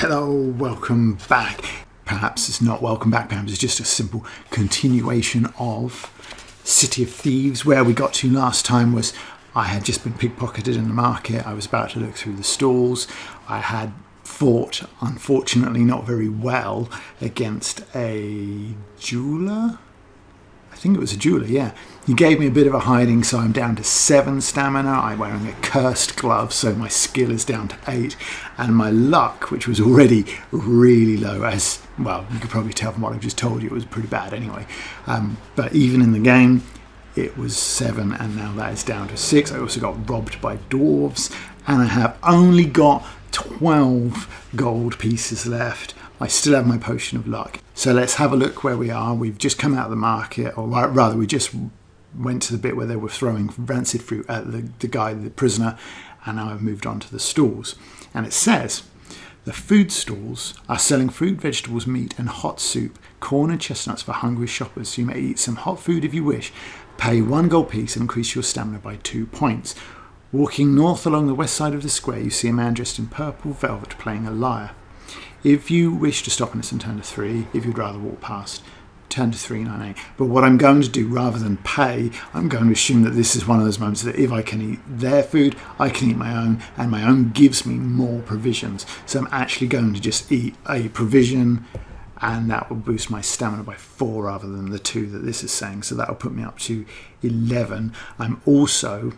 Hello, welcome back. Perhaps it's not welcome back, perhaps it's just a simple continuation of City of Thieves. Where we got to last time was I had just been pickpocketed in the market. I was about to look through the stalls. I had fought, unfortunately not very well, against a jeweler. I think it was a jeweler, yeah. He gave me a bit of a hiding, so I'm down to 7 stamina. I'm wearing a cursed glove, so my skill is down to 8. And my luck, which was already really low, as well, you could probably tell from what I've just told you, it was pretty bad anyway. But even in the game, it was 7, and now that is down to 6. I also got robbed by dwarves, and I have only got 12 gold pieces left. I still have my potion of luck. So let's have a look where we are. We've just come out of the market, or rather we just went to the bit where they were throwing rancid fruit at the guy, the prisoner, and now I've moved on to the stalls. And it says, the food stalls are selling fruit, vegetables, meat and hot soup, corn and chestnuts for hungry shoppers. So you may eat some hot food if you wish. Pay 1 gold piece and increase your stamina by 2 points. Walking north along the west side of the square, you see a man dressed in purple velvet playing a lyre. If you wish to stop and listen, turn to 3. If you'd rather walk past, turn to 398. But what I'm going to do, rather than pay, I'm going to assume that this is one of those moments that if I can eat their food, I can eat my own, and my own gives me more provisions. So I'm actually going to just eat a provision, and that will boost my stamina by 4 rather than the 2 that this is saying. So that will put me up to 11. I'm also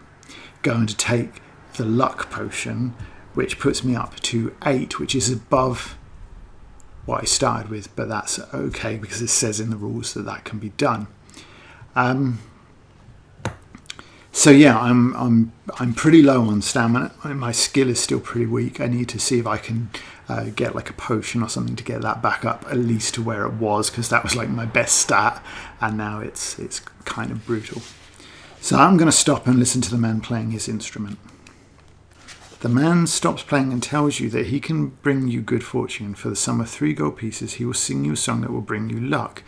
going to take the luck potion, which puts me up to 8, which is above what I started with, but that's okay because it says in the rules that can be done. So yeah, I'm pretty low on stamina. My skill is still pretty weak. I need to see if I can get like a potion or something to get that back up at least to where it was, because that was like my best stat, and now it's kind of brutal. So I'm going to stop and listen to the man playing his instrument. The man stops playing and tells you that he can bring you good fortune. For the sum of 3 gold pieces, he will sing you a song that will bring you luck.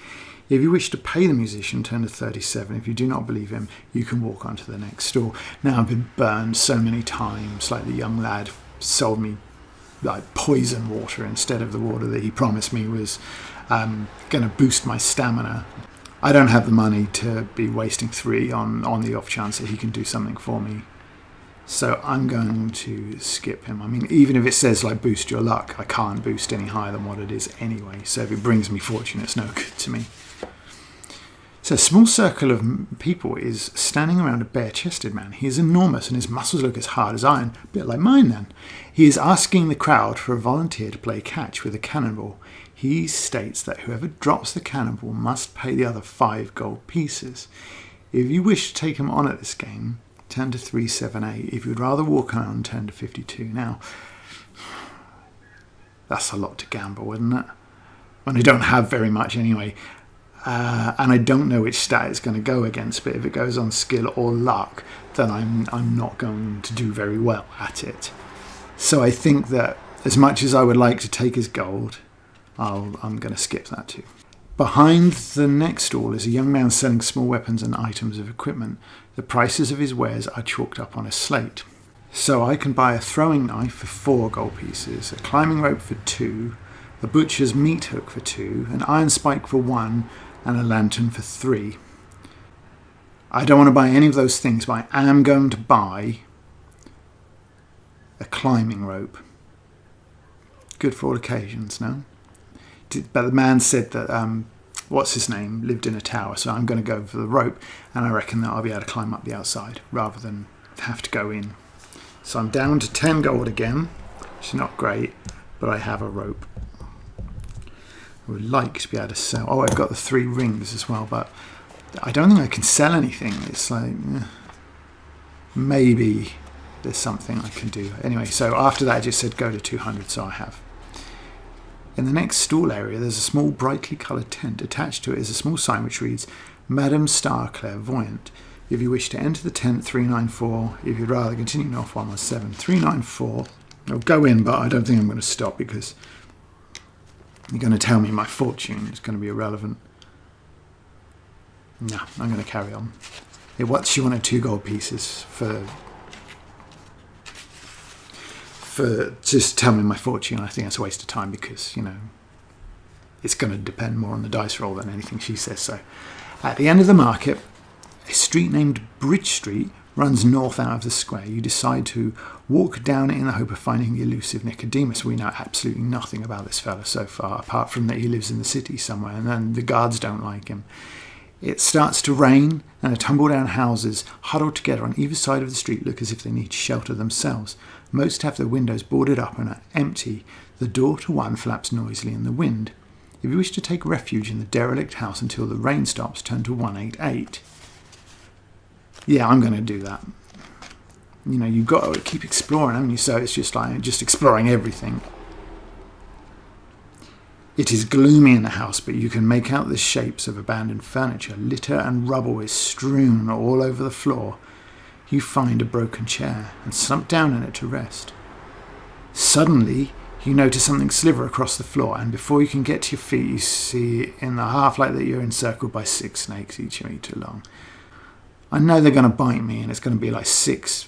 If you wish to pay the musician, turn to 37. If you do not believe him, you can walk on to the next stall. Now I've been burned so many times, like the young lad sold me like poison water instead of the water that he promised me was going to boost my stamina. I don't have the money to be wasting 3 on the off chance that he can do something for me. So I'm going to skip him. I mean, even if it says like boost your luck, I can't boost any higher than what it is anyway. So if it brings me fortune, it's no good to me. So a small circle of people is standing around a bare-chested man. He is enormous and his muscles look as hard as iron, a bit like mine then. He is asking the crowd for a volunteer to play catch with a cannonball. He states that whoever drops the cannonball must pay the other 5 gold pieces. If you wish to take him on at this game, turn to 378. If you'd rather walk on, turn to 52. Now, that's a lot to gamble, isn't it? When I don't have very much anyway. And I don't know which stat it's going to go against, but if it goes on skill or luck, then I'm not going to do very well at it. So I think that as much as I would like to take his gold, I'm going to skip that too. Behind the next stall is a young man selling small weapons and items of equipment. The prices of his wares are chalked up on a slate. So I can buy a throwing knife for 4 gold pieces, a climbing rope for 2, a butcher's meat hook for 2, an iron spike for 1, and a lantern for 3. I don't want to buy any of those things, but I am going to buy a climbing rope. Good for all occasions, no? But the man said that, what's his name, lived in a tower, so I'm going to go for the rope, and I reckon that I'll be able to climb up the outside rather than have to go in. So I'm down to 10 gold again, which is not great, but I have a rope. I would like to be able to sell. Oh, I've got the 3 rings as well, but I don't think I can sell anything. It's like, maybe there's something I can do. Anyway, so after that I just said go to 200, so I have. In the next stall area, there's a small brightly coloured tent. Attached to it is a small sign which reads, Madam Star Clairvoyant. If you wish to enter the tent, 394. If you'd rather continue north, 117. 394. I'll go in, but I don't think I'm going to stop because you're going to tell me my fortune is going to be irrelevant. No, I'm going to carry on. What she wanted 2 gold pieces for for just tell me my fortune. I think that's a waste of time because, it's going to depend more on the dice roll than anything she says. So at the end of the market, a street named Bridge Street runs north out of the square. You decide to walk down it in the hope of finding the elusive Nicodemus. We know absolutely nothing about this fella so far, apart from that he lives in the city somewhere, and then the guards don't like him. It starts to rain, and the tumble-down houses huddled together on either side of the street look as if they need shelter themselves. Most have their windows boarded up and are empty. The door to one flaps noisily in the wind. If you wish to take refuge in the derelict house until the rain stops, turn to 188. Yeah, I'm going to do that. You've got to keep exploring, haven't you? So it's just exploring everything. It is gloomy in the house, but you can make out the shapes of abandoned furniture. Litter and rubble is strewn all over the floor. You find a broken chair and slump down in it to rest. Suddenly, you notice something sliver across the floor, and before you can get to your feet, you see in the half-light that you're encircled by 6 snakes, each a meter long. I know they're going to bite me, and it's going to be like 4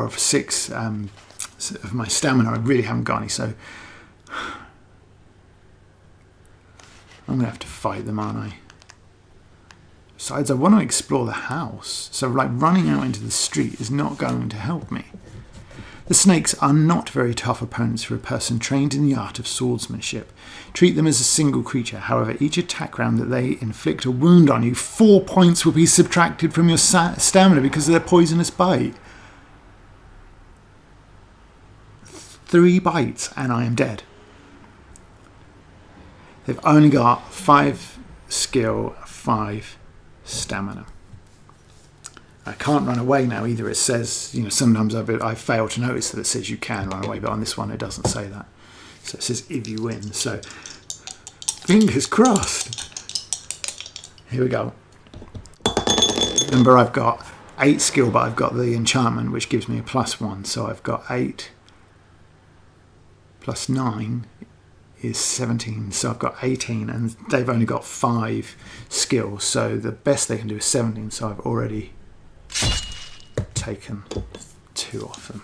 of 6 of my stamina. I really haven't got any, so I'm going to have to fight them, aren't I? Besides, I want to explore the house, so running out into the street is not going to help me. The snakes are not very tough opponents for a person trained in the art of swordsmanship. Treat them as a single creature. However, each attack round that they inflict a wound on you, 4 points will be subtracted from your stamina because of their poisonous bite. 3 bites and I am dead. They've only got 5 skill, 5 stamina. I can't run away now either. It says, sometimes I fail to notice that it says you can run away, but on this one it doesn't say that. So it says if you win. So fingers crossed. Here we go. Remember, I've got 8 skill, but I've got the enchantment, which gives me a +1. So I've got 8 plus 9 is 17. So I've got 18, and they've only got 5 skill. So the best they can do is 17. So I've already taken 2 off them.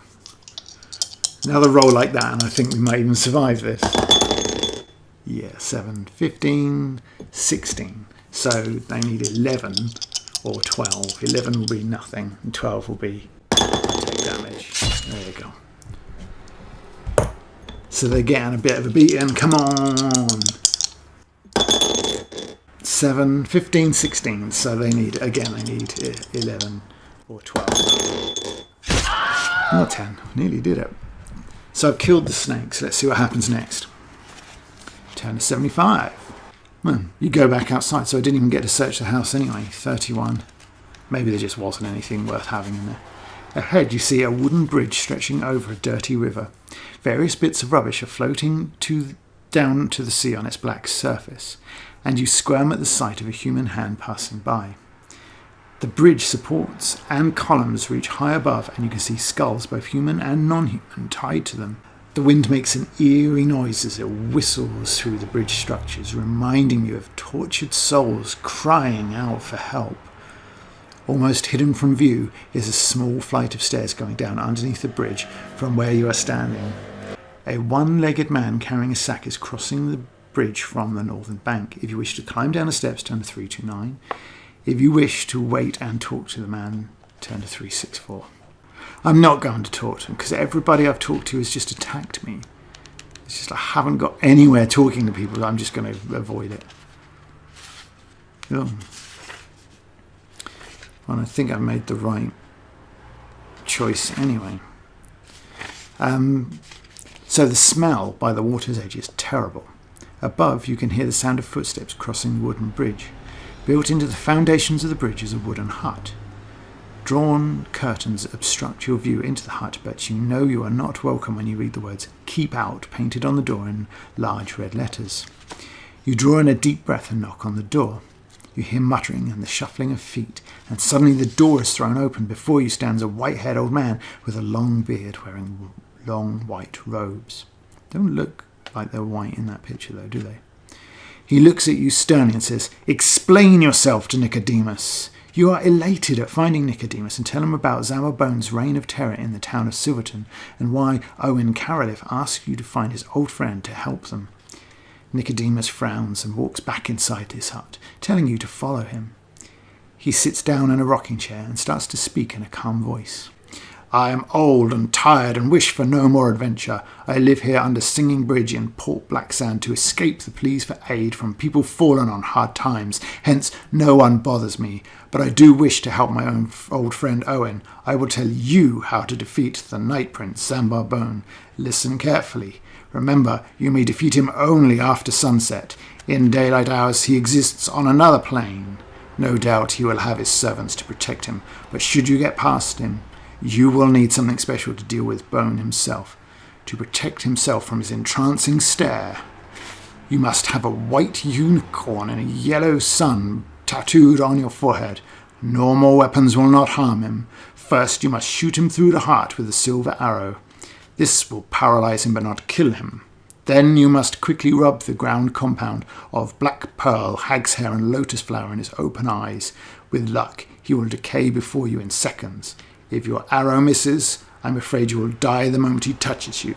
Another roll like that, and I think we might even survive this. Yeah, 7, 15, 16. So they need 11 or 12. 11 will be nothing, and 12 will be take damage. There you go. So they're getting a bit of a beating. Come on. 7, 15, 16. So they need 11 or 12. Or 10. Nearly did it. So I've killed the snakes. Let's see what happens next. Turn to 75. Well, you go back outside. So I didn't even get to search the house anyway. 31. Maybe there just wasn't anything worth having in there. Ahead you see a wooden bridge stretching over a dirty river. Various bits of rubbish are floating down to the sea on its black surface, and you squirm at the sight of a human hand passing by. The bridge supports and columns reach high above, and you can see skulls, both human and non-human, tied to them. The wind makes an eerie noise as it whistles through the bridge structures, reminding you of tortured souls crying out for help. Almost hidden from view is a small flight of stairs going down underneath the bridge from where you are standing. A one-legged man carrying a sack is crossing the bridge from the northern bank. If you wish to climb down the steps, turn to 329. If you wish to wait and talk to the man, turn to 364. I'm not going to talk to him because everybody I've talked to has just attacked me. It's just I haven't got anywhere talking to people. I'm just going to avoid it. Oh. Well, I think I've made the right choice anyway. So the smell by the water's edge is terrible. Above, you can hear the sound of footsteps crossing the wooden bridge. Built into the foundations of the bridge is a wooden hut. Drawn curtains obstruct your view into the hut, but you know you are not welcome when you read the words "Keep Out" painted on the door in large red letters. You draw in a deep breath and knock on the door. You hear muttering and the shuffling of feet, and suddenly the door is thrown open. Before you stands a white-haired old man with a long beard wearing long white robes. Don't look like they're white in that picture though, do they? He looks at you sternly and says, "Explain yourself to Nicodemus." You are elated at finding Nicodemus and tell him about Zama Bone's reign of terror in the town of Silverton and why Owen Caroliff asked you to find his old friend to help them. Nicodemus frowns and walks back inside his hut, telling you to follow him. He sits down in a rocking chair and starts to speak in a calm voice. "I am old and tired and wish for no more adventure. I live here under Singing Bridge in Port Blacksand to escape the pleas for aid from people fallen on hard times. Hence, no one bothers me. But I do wish to help my own old friend Owen. I will tell you how to defeat the Night Prince, Zambar Bone. Listen carefully. Remember, you may defeat him only after sunset. In daylight hours, he exists on another plane. No doubt he will have his servants to protect him, but should you get past him, you will need something special to deal with Bone himself. To protect himself from his entrancing stare, you must have a white unicorn and a yellow sun tattooed on your forehead. Normal weapons will not harm him. First, you must shoot him through the heart with a silver arrow. This will paralyze him but not kill him. Then you must quickly rub the ground compound of black pearl, hag's hair and lotus flower in his open eyes. With luck, he will decay before you in seconds. If your arrow misses, I'm afraid you will die the moment he touches you.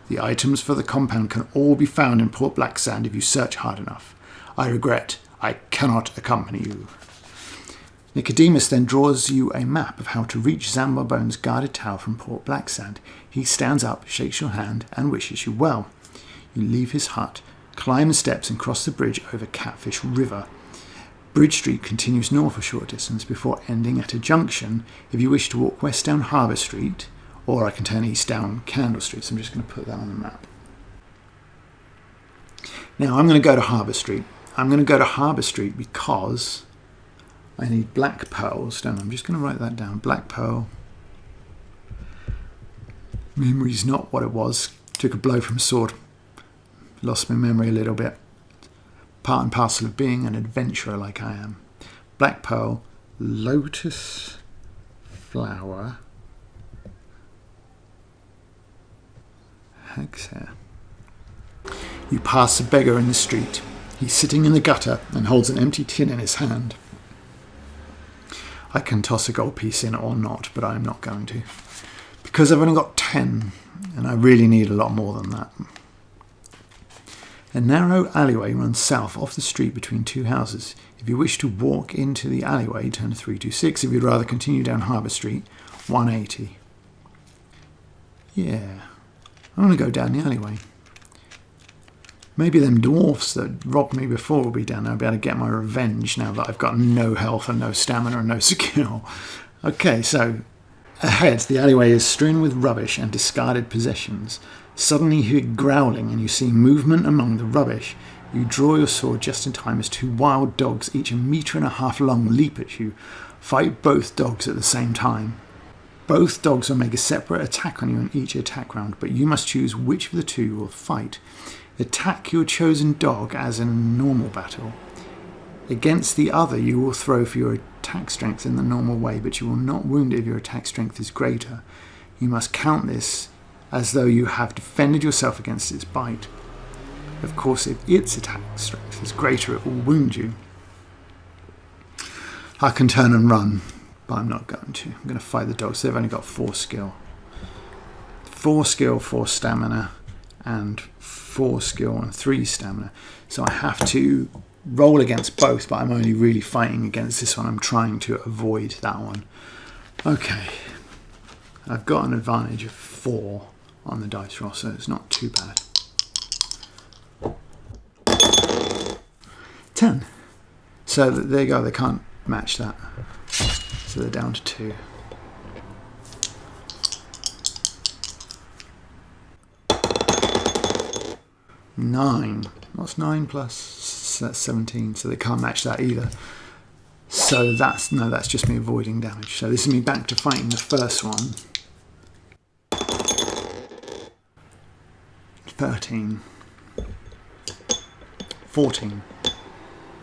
The items for the compound can all be found in Port Blacksand if you search hard enough. I regret I cannot accompany you. Nicodemus then draws you a map of how to reach Zambar Bone's guarded tower from Port Blacksand. He stands up, shakes your hand, and wishes you well. You leave his hut, climb the steps and cross the bridge over Catfish River. Bridge Street continues north a short distance before ending at a junction if you wish to walk west down Harbour Street, or I can turn east down Candle Street, so I'm just going to put that on the map. Now I'm going to go to Harbour Street. I'm going to go to Harbour Street because I need black pearls. I'm just going to write that down. Black pearl. Memory's not what it was. Took a blow from a sword. Lost my memory a little bit. Part and parcel of being an adventurer like I am. Black pearl, lotus flower, hag's hair. You pass a beggar in the street. He's sitting in the gutter and holds an empty tin in his hand. I can toss a gold piece in or not, but I'm not going to. Because I've only got 10, and I really need a lot more than that. A narrow alleyway runs south off the street between two houses. If you wish to walk into the alleyway, turn 326. If you'd rather continue down Harbour Street, 180. Yeah, I'm going to go down the alleyway. Maybe them dwarfs that robbed me before will be down there. I'll be able to get my revenge now that I've got no health and no stamina and no skill. Okay, so ahead, the alleyway is strewn with rubbish and discarded possessions. Suddenly you hear growling and you see movement among the rubbish. You draw your sword just in time as two wild dogs, each 1.5 meters long, leap at you. Fight both dogs at the same time. Both dogs will make a separate attack on you in each attack round, but you must choose which of the two you will fight. Attack your chosen dog as in a normal battle. Against the other, you will throw for your attack strength in the normal way, but you will not wound it if your attack strength is greater. You must count this as though you have defended yourself against its bite. Of course, if its attack strength is greater, it will wound you. I can turn and run, but I'm not going to. I'm going to fight the dogs. They've only got 4 skill. 4 skill, 4 stamina, and 4 skill and 3 stamina. So I have to roll against both, but I'm only really fighting against this one. I'm trying to avoid that one. Okay. I've got an advantage of 4 on the dice roll, so it's not too bad. 10. So there you go, they can't match that. So they're down to 2. Nine. What's 9 plus? That's 17, so they can't match that either. So that's just me avoiding damage. So this is me back to fighting the first one. 13. 14.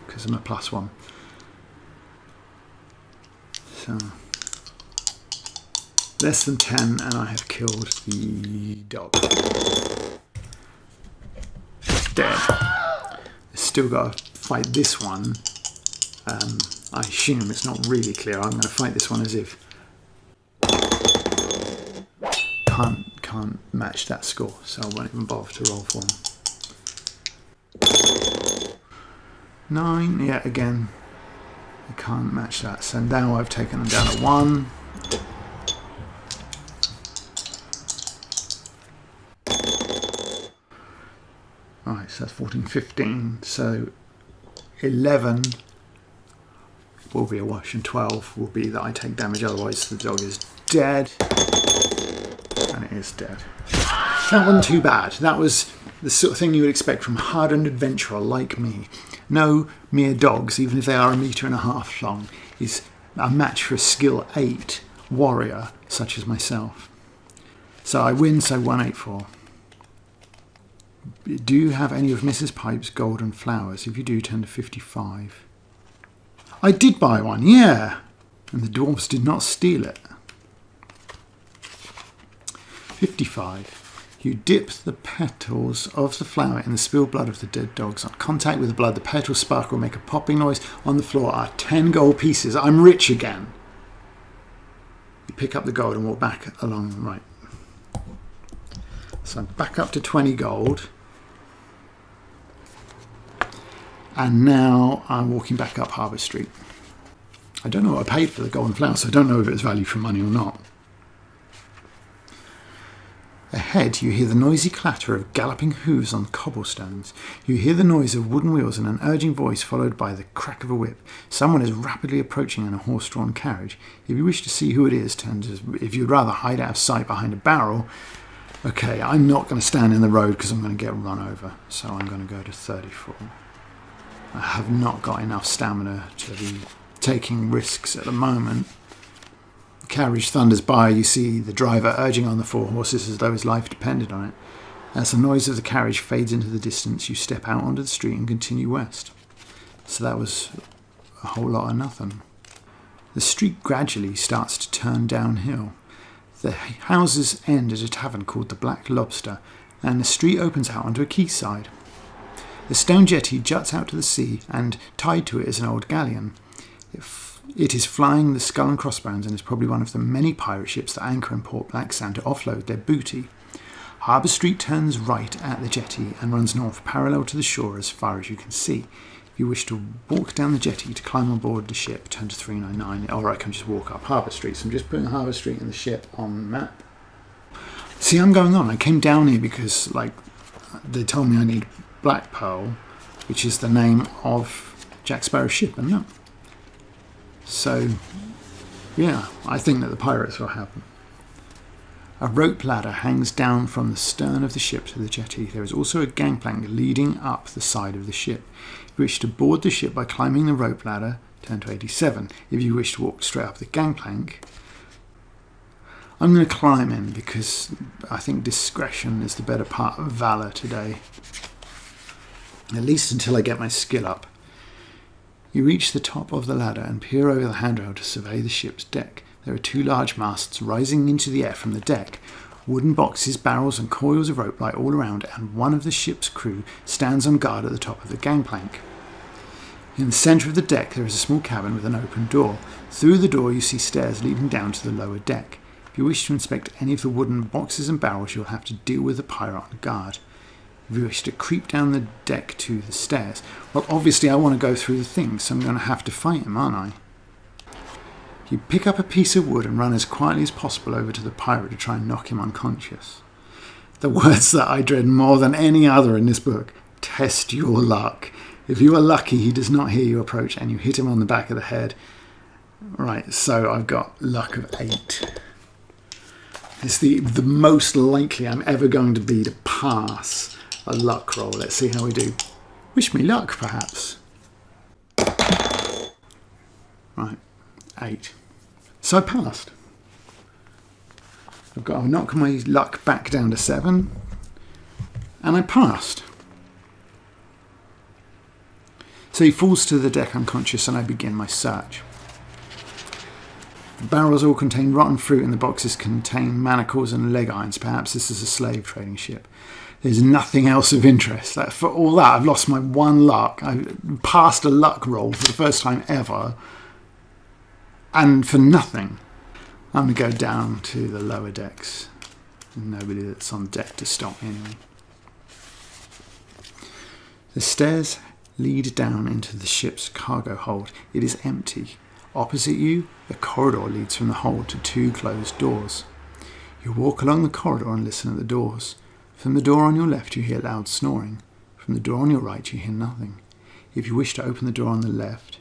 Because I'm a +1. So less than 10 and I have killed the dog. Dead. still got to fight this one. I assume it's not really clear. I'm going to fight this one as if can't match that score, so I won't even bother to roll for them. 9, yeah, again, I can't match that. So now I've taken them down to 1. Right, so that's 14, 15. So 11 will be a wash, and 12 will be that I take damage, otherwise the dog is dead. And it is dead. That wasn't too bad. That was the sort of thing you would expect from a hardened adventurer like me. No mere dogs, even if they are 1.5 meters long, is a match for a skill 8 warrior such as myself. So I win, so 184. Do you have any of Mrs. Pipe's golden flowers? If you do, turn to 55. I did buy one, yeah. And the dwarves did not steal it. 55. You dip the petals of the flower in the spilled blood of the dead dogs. On contact with the blood, the petals sparkle and make a popping noise. On the floor are 10 gold pieces. I'm rich again. You pick up the gold and walk back along the right. So I'm back up to 20 gold. And now I'm walking back up Harbour Street. I don't know what I paid for the golden flower, so I don't know if it's value for money or not. Ahead, you hear the noisy clatter of galloping hooves on cobblestones. You hear the noise of wooden wheels and an urging voice followed by the crack of a whip. Someone is rapidly approaching in a horse-drawn carriage. If you wish to see who it is, turn to, if you'd rather hide out of sight behind a barrel, okay, I'm not going to stand in the road because I'm going to get run over. So I'm going to go to 34. I have not got enough stamina to be taking risks at the moment. The carriage thunders by. You see the driver urging on the 4 horses as though his life depended on it. As the noise of the carriage fades into the distance, you step out onto the street and continue west. So that was a whole lot of nothing. The street gradually starts to turn downhill. The houses end at a tavern called the Black Lobster, and the street opens out onto a quayside. The stone jetty juts out to the sea, and tied to it is an old galleon. It is flying the Skull and Crossbones and is probably one of the many pirate ships that anchor in Port Blacksand to offload their booty. Harbour Street turns right at the jetty and runs north parallel to the shore as far as you can see. If you wish to walk down the jetty to climb on board the ship, turn to 399, or I can just walk up Harbour Street. So I'm just putting Harbour Street and the ship on the map. See, I'm going on. I came down here because, they told me I need Black Pearl, which is the name of Jack Sparrow's ship, and no. So, yeah, I think that the pirates will happen. A rope ladder hangs down from the stern of the ship to the jetty. There is also a gangplank leading up the side of the ship. If you wish to board the ship by climbing the rope ladder, turn to 87. If you wish to walk straight up the gangplank, I'm going to climb in because I think discretion is the better part of valour today. At least until I get my skill up. You reach the top of the ladder and peer over the handrail to survey the ship's deck. There are 2 large masts rising into the air from the deck. Wooden boxes, barrels and coils of rope lie all around, and one of the ship's crew stands on guard at the top of the gangplank. In the centre of the deck there is a small cabin with an open door. Through the door you see stairs leading down to the lower deck. If you wish to inspect any of the wooden boxes and barrels, you'll have to deal with the pirate on guard. If you wish to creep down the deck to the stairs, well, obviously I want to go through the things, so I'm going to have to fight him, aren't I? You pick up a piece of wood and run as quietly as possible over to the pirate to try and knock him unconscious. The words that I dread more than any other in this book: test your luck. If you are lucky, he does not hear you approach and you hit him on the back of the head. Right, so I've got luck of 8. It's the most likely I'm ever going to be to pass a luck roll. Let's see how we do. Wish me luck, perhaps. Right, 8. So I passed. I've got to knock my luck back down to 7. And I passed. So he falls to the deck unconscious and I begin my search. The barrels all contain rotten fruit and the boxes contain manacles and leg irons. Perhaps this is a slave trading ship. There's nothing else of interest. For all that, I've lost my one luck. I passed a luck roll for the first time ever. And for nothing. I'm going to go down to the lower decks. Nobody that's on deck to stop me anyway. The stairs lead down into the ship's cargo hold. It is empty. Opposite you, a corridor leads from the hold to 2 closed doors. You walk along the corridor and listen at the doors. From the door on your left you hear loud snoring. From the door on your right you hear nothing. If you wish to open the door on the left,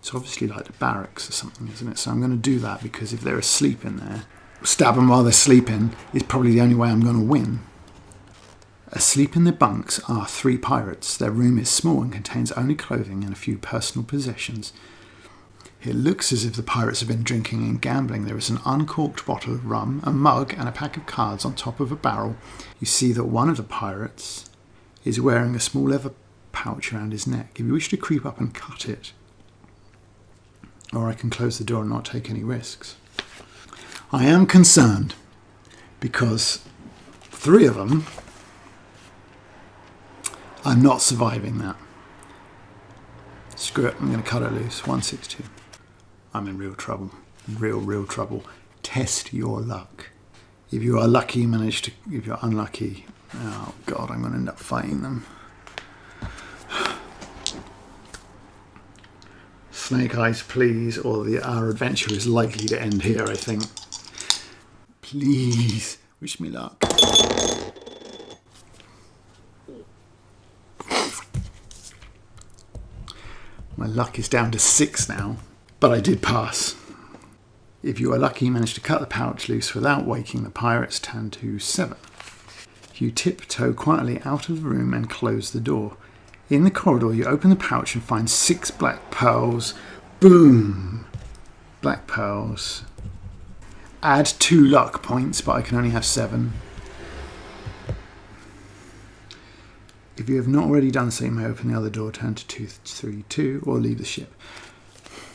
it's obviously like the barracks or something, isn't it? So I'm going to do that because if they're asleep in there, stab them while they're sleeping is probably the only way I'm going to win. Asleep in the bunks are 3 pirates. Their room is small and contains only clothing and a few personal possessions. It looks as if the pirates have been drinking and gambling. There is an uncorked bottle of rum, a mug and a pack of cards on top of a barrel. You see that one of the pirates is wearing a small leather pouch around his neck. If you wish to creep up and cut it, or I can close the door and not take any risks. I am concerned because 3 of them are not surviving that. Screw it, I'm going to cut it loose. 162. I'm in real trouble. Real trouble. Test your luck. If you are lucky, manage to... If you're unlucky, oh God, I'm going to end up fighting them. Snake eyes, please, or our adventure is likely to end here, I think. Please, wish me luck. My luck is down to 6 now, but I did pass. If you are lucky, you manage to cut the pouch loose without waking the pirates, turn to 7. You tiptoe quietly out of the room and close the door. In the corridor, you open the pouch and find 6 black pearls. Boom! Black pearls. Add 2 luck points, but I can only have 7. If you have not already done so, you may open the other door, turn to 232, or leave the ship.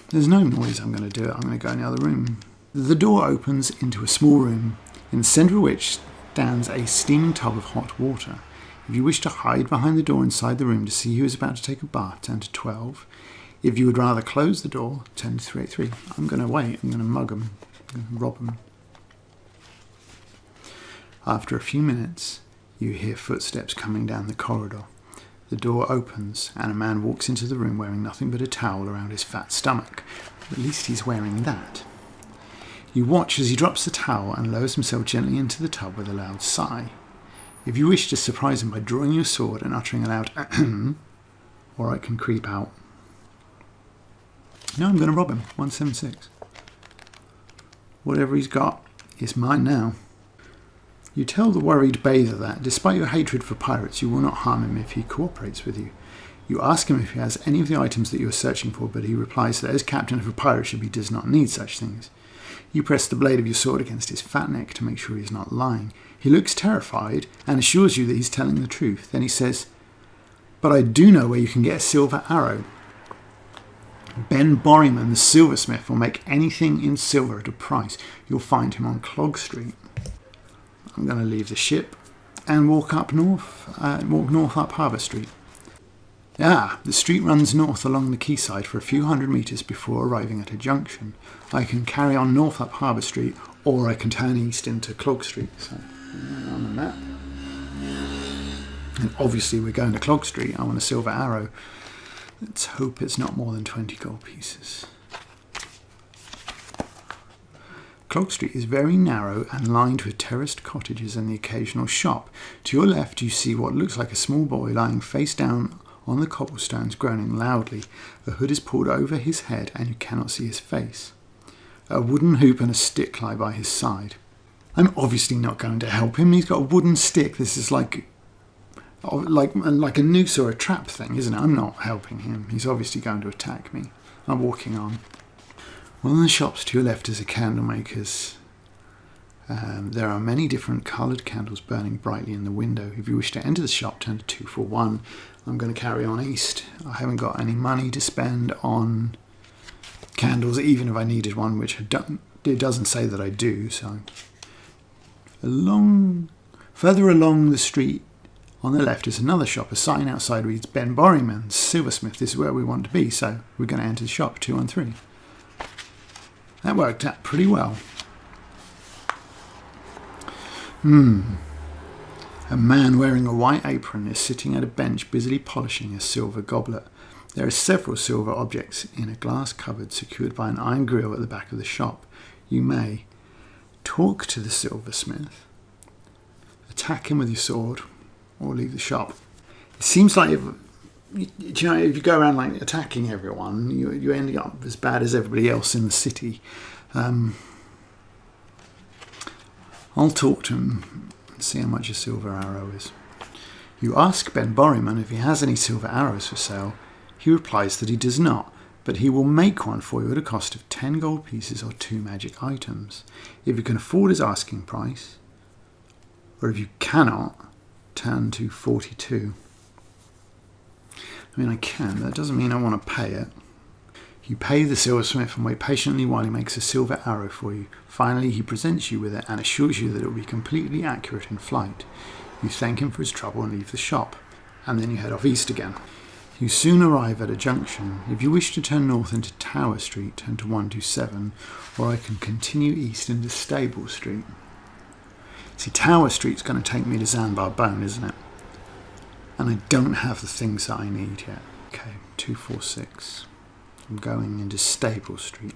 There's no noise. I'm going to do it. I'm going to go in the other room. The door opens into a small room, in the centre of which stands a steaming tub of hot water. If you wish to hide behind the door inside the room to see who is about to take a bath, turn to 12. If you would rather close the door, turn to 383. I'm going to wait. I'm going to mug them. I'm going to rob them. After a few minutes, you hear footsteps coming down the corridor. The door opens and a man walks into the room wearing nothing but a towel around his fat stomach. At least he's wearing that. You watch as he drops the towel and lowers himself gently into the tub with a loud sigh. If you wish to surprise him by drawing your sword and uttering a loud ahem, or I can creep out. No, I'm going to rob him. 176. Whatever he's got is mine now. You tell the worried bather that, despite your hatred for pirates, you will not harm him if he cooperates with you. You ask him if he has any of the items that you are searching for, but he replies that as captain of a pirate ship he does not need such things. You press the blade of your sword against his fat neck to make sure he is not lying. He looks terrified and assures you that he's telling the truth. Then he says, "But I do know where you can get a silver arrow. Ben Borryman, the silversmith, will make anything in silver at a price. You'll find him on Clog Street." I'm going to leave the ship and walk north up Harbour Street. The street runs north along the quayside for a few hundred metres before arriving at a junction. I can carry on north up Harbour Street, or I can turn east into Clog Street. So, on the map. And obviously we're going to Clog Street. I want a silver arrow. Let's hope it's not more than 20 gold pieces. Clog Street is very narrow and lined with terraced cottages and the occasional shop. To your left you see what looks like a small boy lying face down on the cobblestones, groaning loudly. A hood is pulled over his head and you cannot see his face. A wooden hoop and a stick lie by his side. I'm obviously not going to help him. He's got a wooden stick. This is like a noose or a trap thing, isn't it? I'm not helping him. He's obviously going to attack me. I'm walking on. One of the shops to your left is a candle maker's. There are many different coloured candles burning brightly in the window. If you wish to enter the shop, turn to 241. I'm going to carry on east. I haven't got any money to spend on candles, even if I needed one, which it doesn't say that I do. So further along the street on the left is another shop. A sign outside reads Ben Borryman's Silversmith. This is where we want to be, so we're going to enter the shop 213. That worked out pretty well. A man wearing a white apron is sitting at a bench busily polishing a silver goblet. There are several silver objects in a glass cupboard secured by an iron grill at the back of the shop. You may talk to the silversmith, attack him with your sword, or leave the shop. It seems like if you go around like attacking everyone, you end up as bad as everybody else in the city. I'll talk to him and see how much a silver arrow is. You ask Ben Borryman if he has any silver arrows for sale. He replies that he does not, but he will make one for you at a cost of 10 gold pieces or 2 magic items. If you can afford his asking price, or if you cannot, turn to 42. I mean, I can, but that doesn't mean I want to pay it. You pay the silversmith and wait patiently while he makes a silver arrow for you. Finally, he presents you with it and assures you that it will be completely accurate in flight. You thank him for his trouble and leave the shop, and then you head off east again. You soon arrive at a junction. If you wish to turn north into Tower Street, turn to 127, or I can continue east into Stable Street. See, Tower Street's going to take me to Zanbar Bone, isn't it? And I don't have the things that I need yet. Okay, 246. I'm going into Stable Street.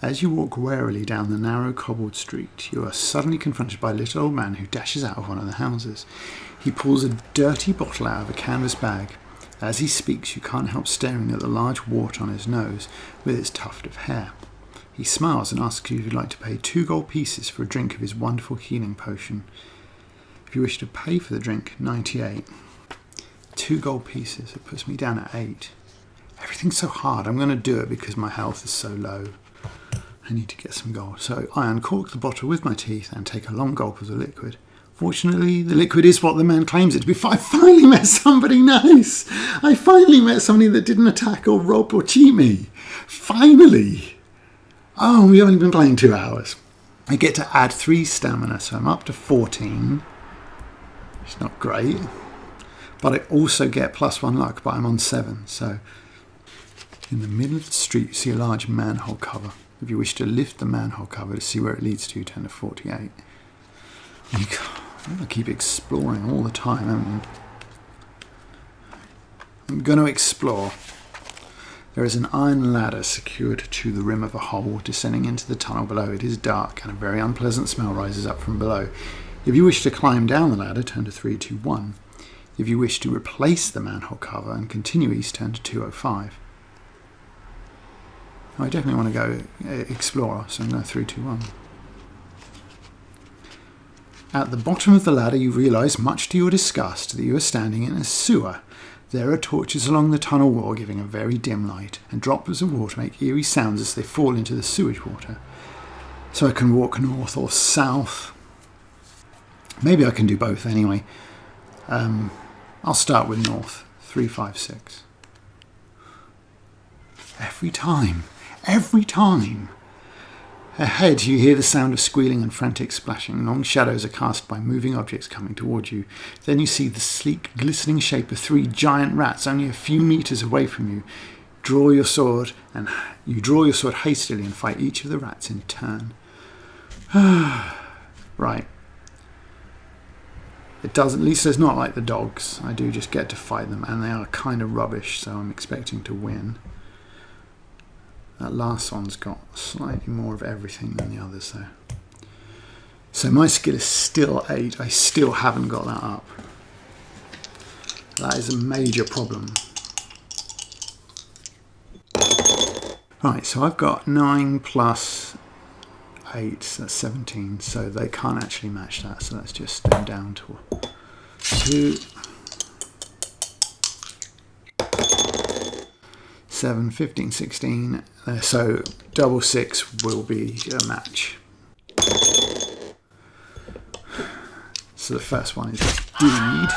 As you walk warily down the narrow cobbled street, you are suddenly confronted by a little old man who dashes out of one of the houses. He pulls a dirty bottle out of a canvas bag. As he speaks, you can't help staring at the large wart on his nose with its tuft of hair. He smiles and asks you if you'd like to pay 2 gold pieces for a drink of his wonderful healing potion. If you wish to pay for the drink, 98. 2 gold pieces, it puts me down at 8. Everything's so hard. I'm going to do it because my health is so low. I need to get some gold. So I uncork the bottle with my teeth and take a long gulp of the liquid. Fortunately, the liquid is what the man claims it to be. I finally met somebody nice. I finally met somebody that didn't attack or rob or cheat me. Finally. Oh, we've only been playing 2 hours. I get to add 3 stamina, so I'm up to 14. It's not great. But I also get +1 luck, but I'm on 7, so... In the middle of the street, you see a large manhole cover. If you wish to lift the manhole cover to see where it leads to, turn to 48. I keep exploring all the time, haven't I? I'm going to explore. There is an iron ladder secured to the rim of a hole. Descending into the tunnel below, it is dark and a very unpleasant smell rises up from below. If you wish to climb down the ladder, turn to 321. If you wish to replace the manhole cover and continue east, turn to 205. I definitely want to go explore, so I'm going 321. At the bottom of the ladder, you realise, much to your disgust, that you are standing in a sewer. There are torches along the tunnel wall giving a very dim light, and droplets of water make eerie sounds as they fall into the sewage water. So I can walk north or south. Maybe I can do both anyway. I'll start with north, 356. Every time. Ahead you hear the sound of squealing and frantic splashing. Long shadows are cast by moving objects coming towards you. Then you see the sleek, glistening shape of 3 giant rats only a few metres away from you. You draw your sword hastily and fight each of the rats in turn. Right. It doesn't, at least it's not like the dogs. I do just get to fight them, and they are kind of rubbish, so I'm expecting to win. That last one's got slightly more of everything than the others, though. So my skill is still 8. I still haven't got that up. That is a major problem. Right, so I've got 9 plus 8, that's 17, so they can't actually match that, so let's just step down to 2, 7, 15, 16, so double 6 will be a match. So the first one is Deed.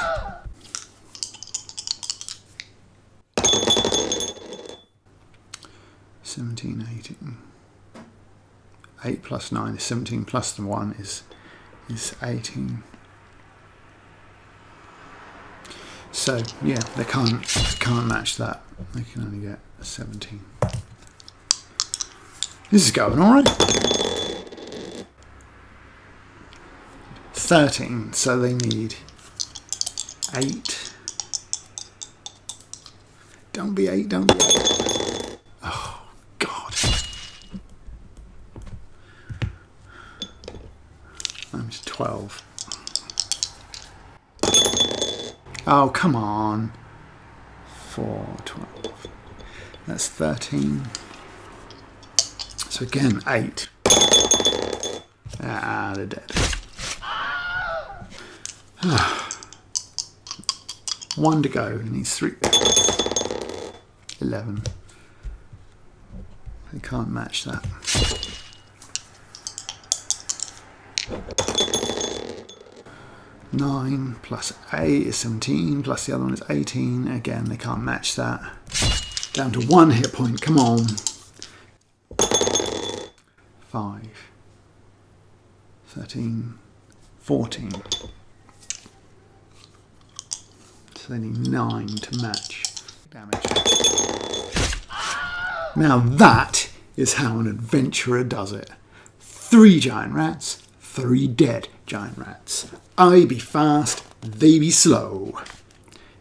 So 17, 18. 8 plus 9 is 17, plus the 1 is 18. So yeah, they can't match that. They can only get a 17. This is going all right. 13, so they need 8. Don't be 8, don't be 8. Oh, God. Times 12. Oh, come on. 4, 12. That's 13. So again, 8. Ah, they're dead. 1 to go. He needs 3. 11. They can't match that. Nine plus 8 is 17, plus the other one is 18. Again, they can't match that. Down to 1 hit point. Come on. 5. 13. 14. So they need 9 to match damage. Now that is how an adventurer does it. 3 giant rats, 3 dead giant rats. I be fast, they be slow.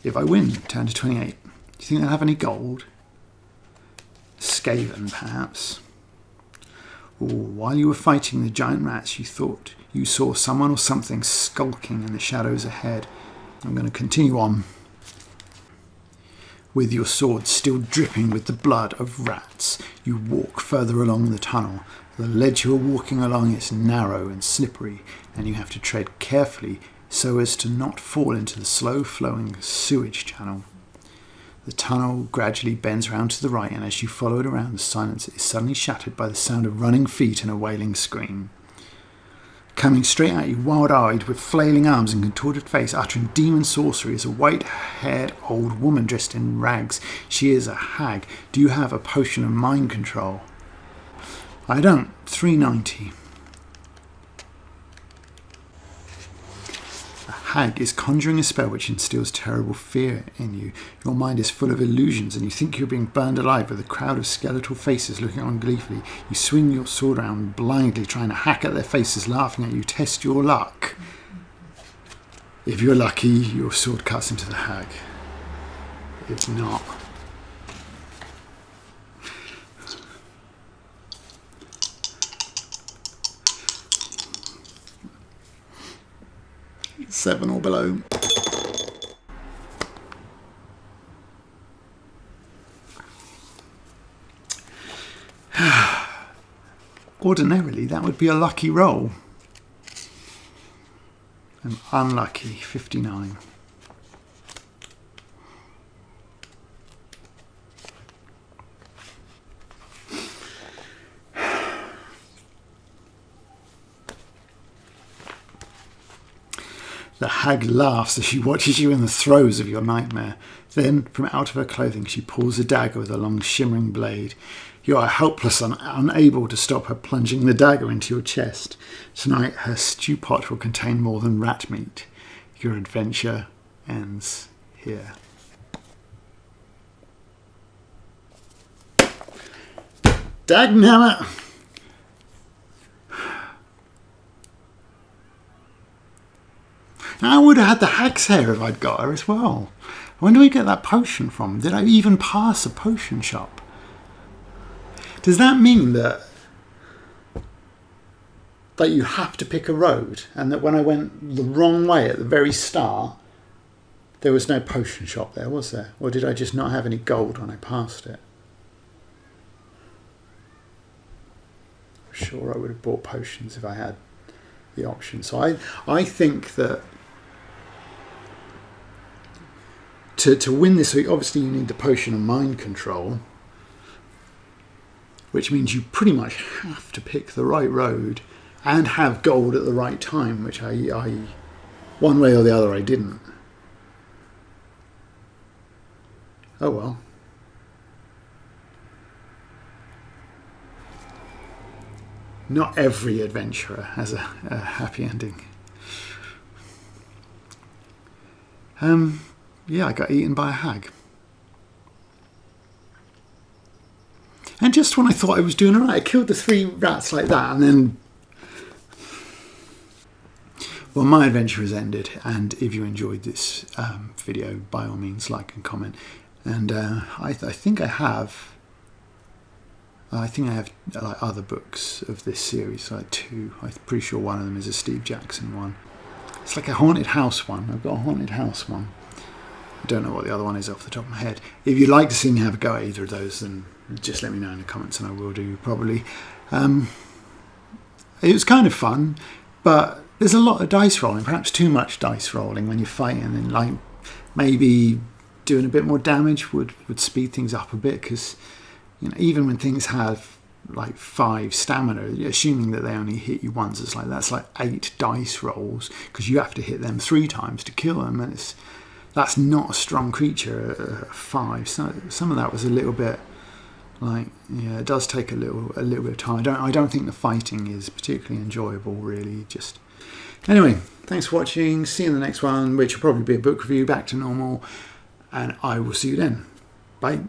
If I win, turn to 28. Do you think they'll have any gold? Skaven, perhaps. Or while you were fighting the giant rats, you thought you saw someone or something skulking in the shadows ahead. I'm going to continue on. With your sword still dripping with the blood of rats, you walk further along the tunnel. The ledge you are walking along is narrow and slippery, and you have to tread carefully so as to not fall into the slow-flowing sewage channel. The tunnel gradually bends round to the right, and as you follow it around, the silence is suddenly shattered by the sound of running feet and a wailing scream. Coming straight at you, wild-eyed, with flailing arms and contorted face, uttering demon sorcery, is a white-haired old woman dressed in rags. She is a hag. Do you have a potion of mind control? I don't. 390. A hag is conjuring a spell which instills terrible fear in you. Your mind is full of illusions and you think you're being burned alive with a crowd of skeletal faces looking on gleefully. You swing your sword around blindly, trying to hack at their faces, laughing at you. Test your luck. If you're lucky, your sword cuts into the hag. If not... Seven or below. Ordinarily, that would be a lucky roll. And unlucky, 59. The hag laughs as she watches you in the throes of your nightmare. Then, from out of her clothing, she pulls a dagger with a long shimmering blade. You are helpless and unable to stop her plunging the dagger into your chest. Tonight, her stew pot will contain more than rat meat. Your adventure ends here. Dagnammit! I would have had the hag's hair if I'd got her as well. When do we get that potion from? Did I even pass a potion shop? Does that mean that you have to pick a road, and that when I went the wrong way at the very start, there was no potion shop there, was there? Or did I just not have any gold when I passed it? I'm sure I would have bought potions if I had the option. So I think that to win this, obviously you need the potion of mind control, which means you pretty much have to pick the right road and have gold at the right time, which I one way or the other I didn't. Oh well. not every adventurer has a happy ending. Yeah, I got eaten by a hag. And just when I thought I was doing alright, I killed the 3 rats like that, and then... Well, my adventure has ended, and if you enjoyed this video, by all means, like and comment. And I think I have... like other books of this series, like 2. I'm pretty sure one of them is a Steve Jackson one. It's like a haunted house one. I've got a haunted house one. I don't know what the other one is off the top of my head. If you'd like to see me have a go at either of those, then just let me know in the comments and I will do, probably. It was kind of fun, but there's a lot of dice rolling, perhaps too much dice rolling when you're fighting, and like maybe doing a bit more damage would speed things up a bit, because you know, even when things have like 5 stamina, assuming that they only hit you once, it's like that's like 8 dice rolls, because you have to hit them 3 times to kill them, and that's not a strong creature at 5. So some of that was a little bit like, yeah, it does take a little bit of time. I don't think the fighting is particularly enjoyable, really. Just anyway, thanks for watching. See you in the next one, which will probably be a book review, back to normal, and I will see you then. Bye.